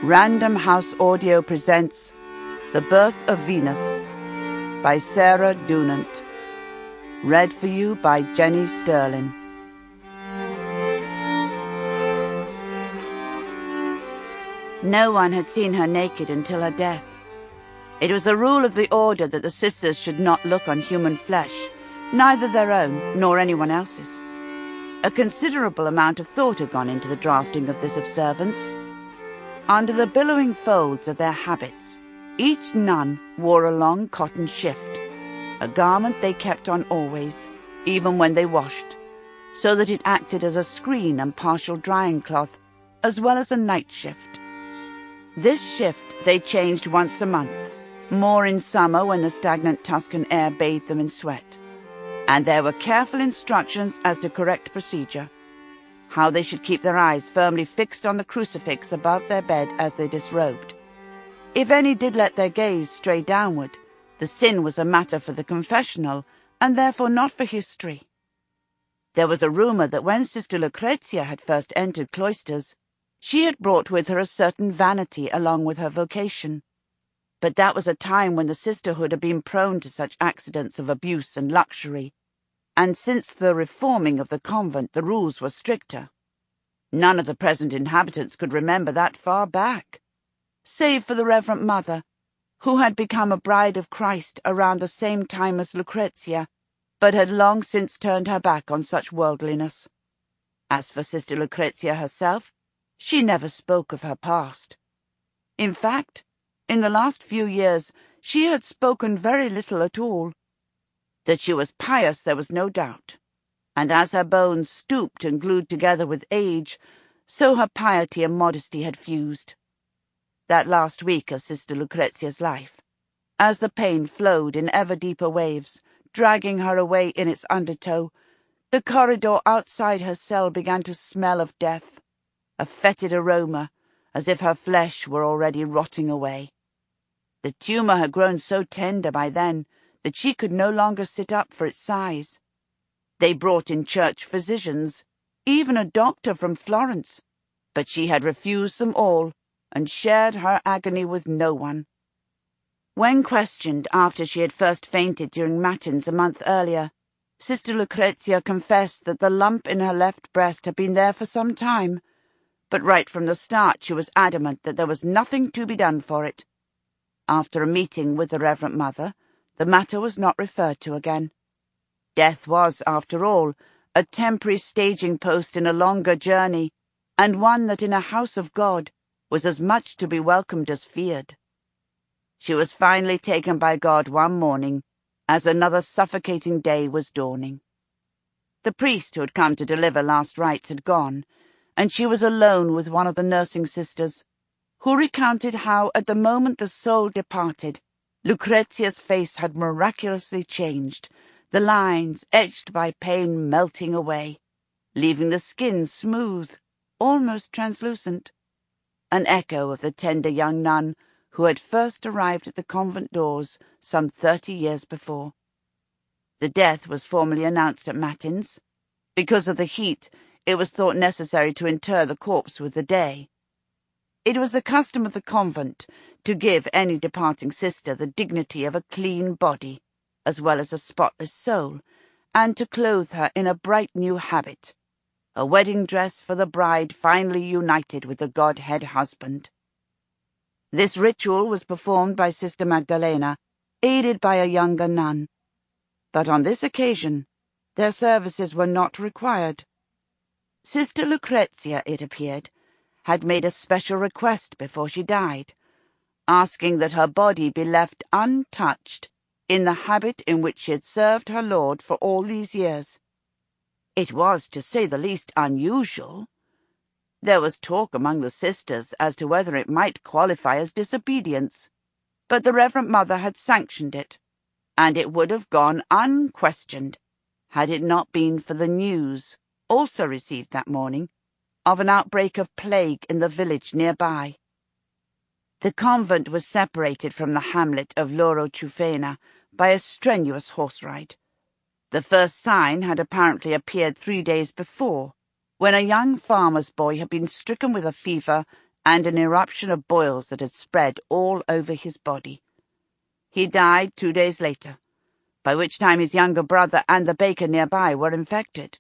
Random House Audio presents The Birth of Venus by Sarah Dunant. Read for you by Jenny Sterlin. No one had seen her naked until her death. It was a rule of the order that the sisters should not look on human flesh, neither their own nor anyone else's. A considerable amount of thought had gone into the drafting of this observance. Under the billowing folds of their habits, each nun wore a long cotton shift, a garment they kept on always, even when they washed, so that it acted as a screen and partial drying cloth, as well as a night shift. This shift they changed once a month, more in summer when the stagnant Tuscan air bathed them in sweat. And there were careful instructions as to correct procedure, how they should keep their eyes firmly fixed on the crucifix above their bed as they disrobed. If any did let their gaze stray downward, the sin was a matter for the confessional, and therefore not for history. There was a rumour that when Sister Lucrezia had first entered cloisters, she had brought with her a certain vanity along with her vocation. But that was a time when the sisterhood had been prone to such accidents of abuse and luxury, and since the reforming of the convent the rules were stricter. None of the present inhabitants could remember that far back, save for the Reverend Mother, who had become a bride of Christ around the same time as Lucrezia, but had long since turned her back on such worldliness. As for Sister Lucrezia herself, she never spoke of her past. In fact, in the last few years she had spoken very little at all. That she was pious there was no doubt, and as her bones stooped and glued together with age, so her piety and modesty had fused. That last week of Sister Lucrezia's life, as the pain flowed in ever deeper waves, dragging her away in its undertow, the corridor outside her cell began to smell of death, a fetid aroma, as if her flesh were already rotting away. The tumour had grown so tender by then that she could no longer sit up for its size. They brought in church physicians, even a doctor from Florence, but she had refused them all and shared her agony with no one. When questioned after she had first fainted during matins a month earlier, Sister Lucrezia confessed that the lump in her left breast had been there for some time, but right from the start she was adamant that there was nothing to be done for it. After a meeting with the Reverend Mother, the matter was not referred to again. Death was, after all, a temporary staging post in a longer journey, and one that in a house of God was as much to be welcomed as feared. She was finally taken by God one morning, as another suffocating day was dawning. The priest who had come to deliver last rites had gone, and she was alone with one of the nursing sisters, who recounted how, at the moment the soul departed, Lucrezia's face had miraculously changed, the lines, etched by pain, melting away, leaving the skin smooth, almost translucent, an echo of the tender young nun who had first arrived at the convent doors some 30 years before. The death was formally announced at matins. Because of the heat, it was thought necessary to inter the corpse with the day. It was the custom of the convent to give any departing sister the dignity of a clean body, as well as a spotless soul, and to clothe her in a bright new habit, a wedding dress for the bride finally united with the Godhead husband. This ritual was performed by Sister Magdalena, aided by a younger nun, but on this occasion their services were not required. Sister Lucrezia, it appeared, had made a special request before she died, asking that her body be left untouched in the habit in which she had served her Lord for all these years. It was, to say the least, unusual. There was talk among the sisters as to whether it might qualify as disobedience, but the Reverend Mother had sanctioned it, and it would have gone unquestioned had it not been for the news, also received that morning, of an outbreak of plague in the village nearby. The convent was separated from the hamlet of Loro Ciufena by a strenuous horse ride. The first sign had apparently appeared 3 days before, when a young farmer's boy had been stricken with a fever and an eruption of boils that had spread all over his body. He died 2 days later, by which time his younger brother and the baker nearby were infected.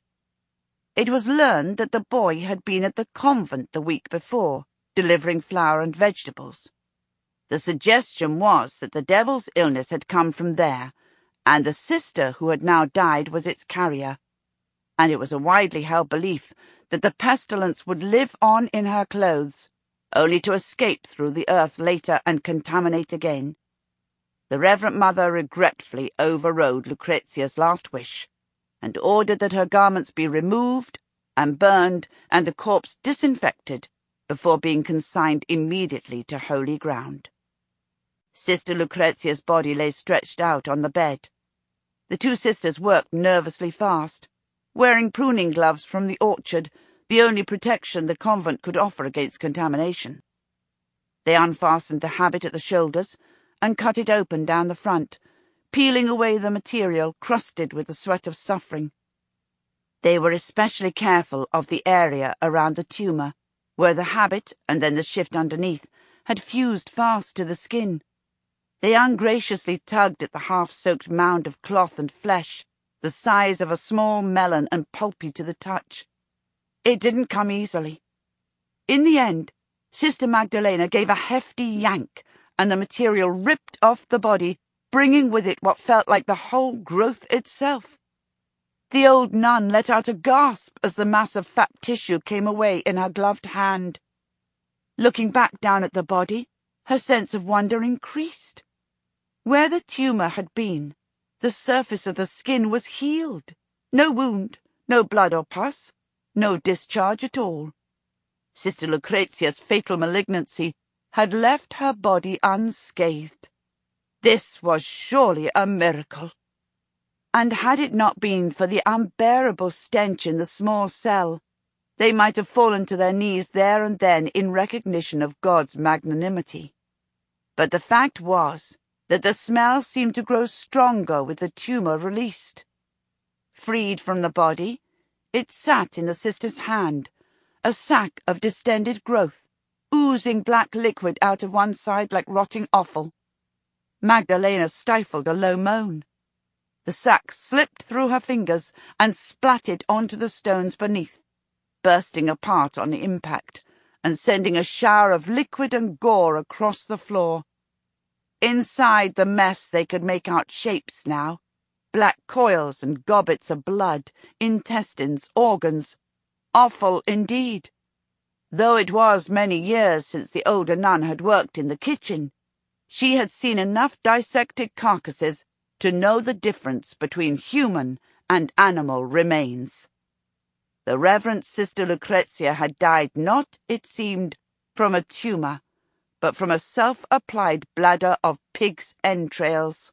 It was learned that the boy had been at the convent the week before, delivering flour and vegetables. The suggestion was that the devil's illness had come from there, and the sister who had now died was its carrier, and it was a widely held belief that the pestilence would live on in her clothes, only to escape through the earth later and contaminate again. The Reverend Mother regretfully overrode Lucrezia's last wish, and ordered that her garments be removed and burned and the corpse disinfected before being consigned immediately to holy ground. Sister Lucrezia's body lay stretched out on the bed. The two sisters worked nervously fast, wearing pruning gloves from the orchard, the only protection the convent could offer against contamination. They unfastened the habit at the shoulders and cut it open down the front, peeling away the material crusted with the sweat of suffering. They were especially careful of the area around the tumour, where the habit, and then the shift underneath, had fused fast to the skin. They ungraciously tugged at the half-soaked mound of cloth and flesh, the size of a small melon and pulpy to the touch. It didn't come easily. In the end, Sister Magdalena gave a hefty yank, and the material ripped off the body, bringing with it what felt like the whole growth itself. The old nun let out a gasp as the mass of fat tissue came away in her gloved hand. Looking back down at the body, her sense of wonder increased. Where the tumour had been, the surface of the skin was healed. No wound, no blood or pus, no discharge at all. Sister Lucrezia's fatal malignancy had left her body unscathed. This was surely a miracle. And had it not been for the unbearable stench in the small cell, they might have fallen to their knees there and then in recognition of God's magnanimity. But the fact was that the smell seemed to grow stronger with the tumour released. Freed from the body, it sat in the sister's hand, a sack of distended growth, oozing black liquid out of one side like rotting offal. Magdalena stifled a low moan. The sack slipped through her fingers and splatted onto the stones beneath, bursting apart on impact and sending a shower of liquid and gore across the floor. Inside the mess they could make out shapes now, black coils and gobbets of blood, intestines, organs. Awful indeed. Though it was many years since the older nun had worked in the kitchen, she had seen enough dissected carcasses to know the difference between human and animal remains. The Reverend Sister Lucrezia had died not, it seemed, from a tumour, but from a self-applied bladder of pig's entrails.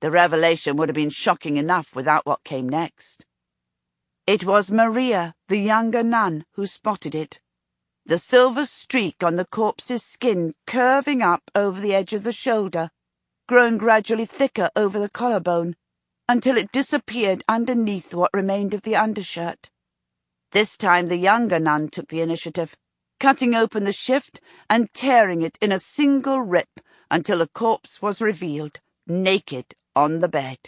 The revelation would have been shocking enough without what came next. It was Maria, the younger nun, who spotted it. The silver streak on the corpse's skin curving up over the edge of the shoulder, growing gradually thicker over the collarbone, until it disappeared underneath what remained of the undershirt. This time the younger nun took the initiative, cutting open the shift and tearing it in a single rip until the corpse was revealed, naked, on the bed.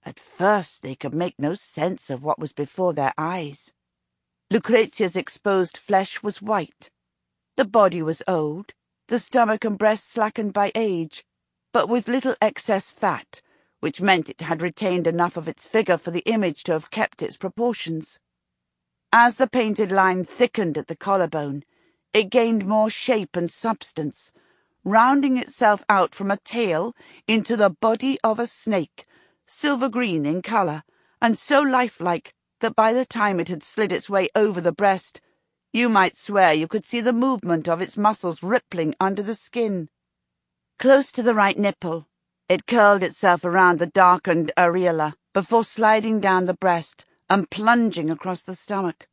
At first they could make no sense of what was before their eyes. Lucrezia's exposed flesh was white. The body was old, the stomach and breast slackened by age, but with little excess fat, which meant it had retained enough of its figure for the image to have kept its proportions. As the painted line thickened at the collarbone, it gained more shape and substance, rounding itself out from a tail into the body of a snake, silver-green in colour, and so lifelike that by the time it had slid its way over the breast, you might swear you could see the movement of its muscles rippling under the skin. Close to the right nipple, it curled itself around the darkened areola before sliding down the breast and plunging across the stomach.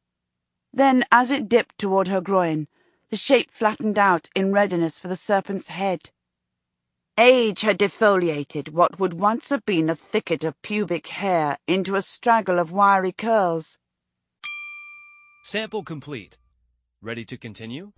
Then, as it dipped toward her groin, the shape flattened out in readiness for the serpent's head. Age had defoliated what would once have been a thicket of pubic hair into a straggle of wiry curls. Sample complete. Ready to continue?